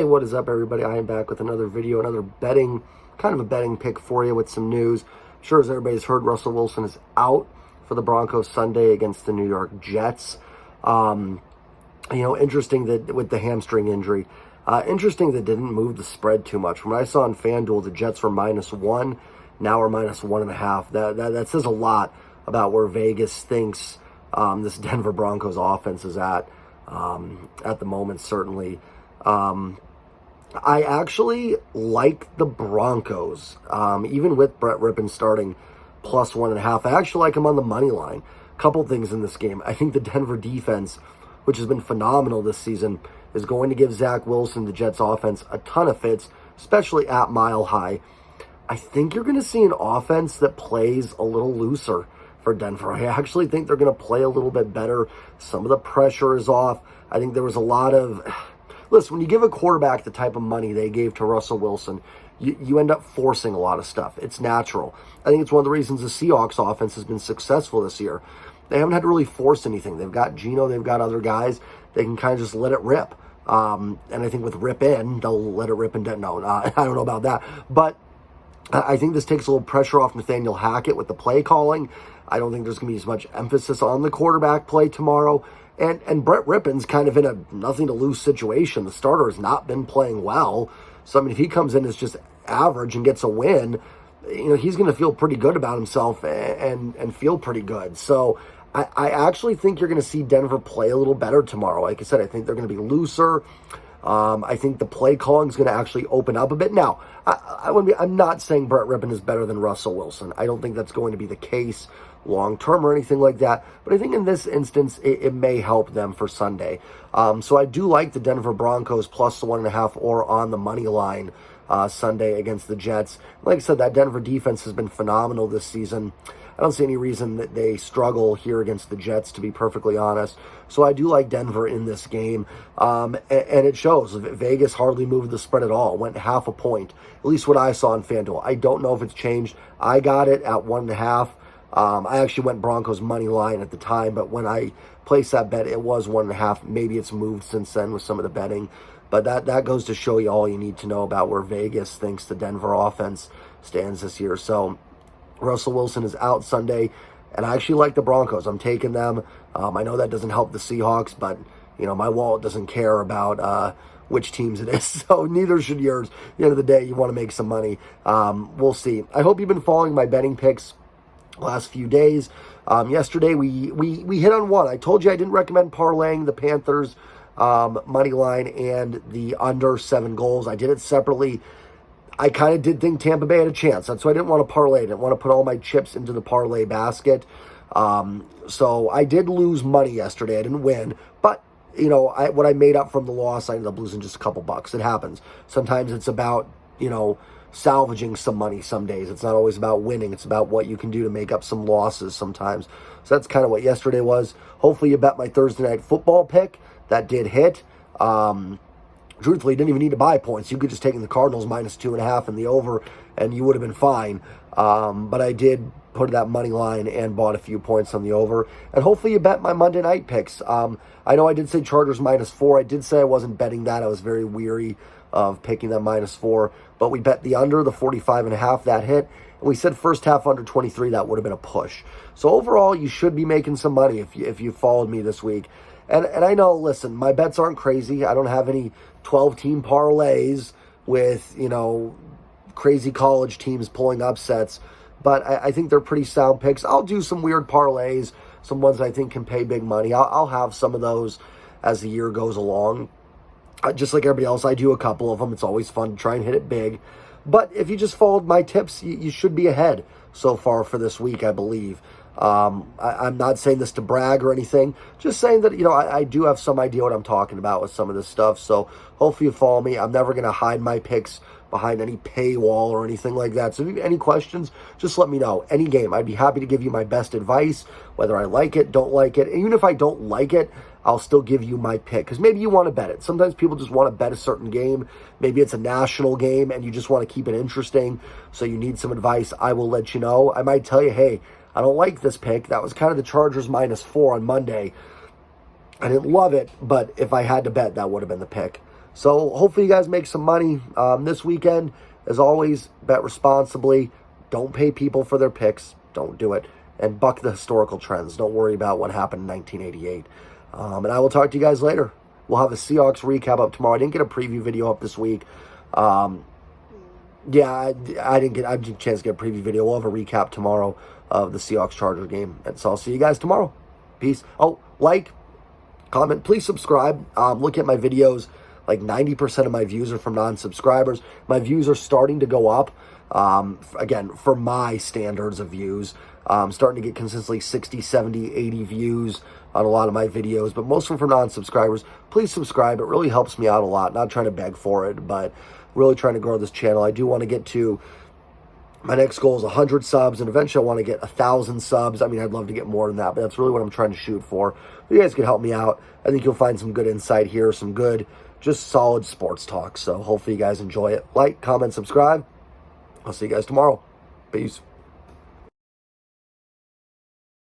what is up, everybody? I am back with another video, another kind of a betting pick for you with some news. I'm sure as everybody's heard, Russell Wilson is out for the Broncos Sunday against the New York Jets. Interesting that with the hamstring injury, interesting that didn't move the spread too much. When I saw on FanDuel, the Jets were -1, now we're -1.5. That says a lot about where Vegas thinks this Denver Broncos offense is at the moment, certainly. I actually like the Broncos, even with Brett Rippon starting +1.5. I actually like him on the money line. Couple things in this game. I think the Denver defense, which has been phenomenal this season, is going to give Zach Wilson, the Jets offense, a ton of fits, especially at Mile High. I think you're going to see an offense that plays a little looser for Denver. I actually think they're going to play a little bit better. Some of the pressure is off. I think there was a lot of... Listen, when you give a quarterback the type of money they gave to Russell Wilson, you end up forcing a lot of stuff. It's natural. I think it's one of the reasons the Seahawks offense has been successful this year. They haven't had to really force anything. They've got Geno, they've got other guys. They can kind of just let it rip. And I think with rip in, they'll let it rip and no, I don't know about that. But I think this takes a little pressure off Nathaniel Hackett with the play calling. I don't think there's going to be as much emphasis on the quarterback play tomorrow. And Brett Rippon's kind of in a nothing-to-lose situation. The starter has not been playing well. So, I mean, if he comes in as just average and gets a win, he's going to feel pretty good about himself and feel pretty good. So, I actually think you're going to see Denver play a little better tomorrow. Like I said, I think they're going to be looser. I think the play calling is going to actually open up a bit. Now, I'm not saying Brett Rippon is better than Russell Wilson. I don't think that's going to be the case long-term or anything like that. But I think in this instance, it may help them for Sunday. So I do like the Denver Broncos plus the 1.5 or on the money line Sunday against the Jets. Like I said, that Denver defense has been phenomenal this season. I don't see any reason that they struggle here against the Jets, to be perfectly honest. So I do like Denver in this game. And it shows. Vegas hardly moved the spread at all. Went half a point. At least what I saw on FanDuel. I don't know if it's changed. I got it at 1.5. I actually went Broncos money line at the time, but when I placed that bet, it was 1.5. Maybe it's moved since then with some of the betting. But that goes to show you all you need to know about where Vegas thinks the Denver offense stands this year. So Russell Wilson is out Sunday, and I actually like the Broncos. I'm taking them. I know that doesn't help the Seahawks, but my wallet doesn't care about which teams it is, so neither should yours. At the end of the day, you want to make some money. We'll see. I hope you've been following my betting picks last few days. Yesterday, we hit on one. I told you I didn't recommend parlaying the Panthers money line and the under 7 goals. I did it separately. I kind of did think Tampa Bay had a chance. That's why I didn't want to parlay. I didn't want to put all my chips into the parlay basket. So I did lose money yesterday. I didn't win. But, what I made up from the loss, I ended up losing just a couple bucks. It happens. Sometimes it's about, salvaging some money some days. It's not always about winning. It's about what you can do to make up some losses sometimes. So that's kind of what yesterday was. Hopefully you bet my Thursday night football pick. That did hit. Truthfully, you didn't even need to buy points. You could just take the Cardinals -2.5 and the over, and you would have been fine. But I did put that money line and bought a few points on the over. And hopefully you bet my Monday night picks. I know I did say Chargers -4. I did say I wasn't betting that. I was very weary of picking that -4. But we bet the under, the 45.5, that hit. And we said first half under 23, that would have been a push. So overall, you should be making some money if you followed me this week. And I know, listen, my bets aren't crazy. I don't have any 12-team parlays with, crazy college teams pulling upsets. But I think they're pretty sound picks. I'll do some weird parlays, some ones I think can pay big money. I'll have some of those as the year goes along. Just like everybody else, I do a couple of them. It's always fun to try and hit it big. But if you just followed my tips, you should be ahead so far for this week, I believe. I'm not saying this to brag or anything. Just saying that, I do have some idea what I'm talking about with some of this stuff. So hopefully you follow me. I'm never going to hide my picks behind any paywall or anything like that. So if you have any questions, just let me know. Any game, I'd be happy to give you my best advice, whether I like it, don't like it. And even if I don't like it, I'll still give you my pick, because maybe you want to bet it. Sometimes people just want to bet a certain game. Maybe it's a national game and you just want to keep it interesting, so you need some advice. I will let you know. I might tell you, hey, I don't like this pick. That was kind of the Chargers -4 on Monday. I didn't love it, but if I had to bet, that would have been the pick. So hopefully you guys make some money this weekend. As always, bet responsibly. Don't pay people for their picks. Don't do it. And buck the historical trends. Don't worry about what happened in 1988. And I will talk to you guys later. We'll have a Seahawks recap up tomorrow. I didn't get a preview video up this week. Yeah, I didn't get a chance to get a preview video. We'll have a recap tomorrow of the Seahawks-Charger game. And so I'll see you guys tomorrow. Peace. Oh, like, comment, please subscribe. Look at my videos. Like 90% of my views are from non-subscribers. My views are starting to go up. Again, for my standards of views. Starting to get consistently 60, 70, 80 views on a lot of my videos, but most of them from non-subscribers. Please subscribe. It really helps me out a lot. Not trying to beg for it, but really trying to grow this channel. I do want to get to, my next goal is 100 subs, and eventually I want to get 1,000 subs. I mean, I'd love to get more than that, but that's really what I'm trying to shoot for. You guys can help me out. I think you'll find some good insight here, some good, just solid sports talk. So hopefully you guys enjoy it. Like, comment, subscribe. I'll see you guys tomorrow. Peace.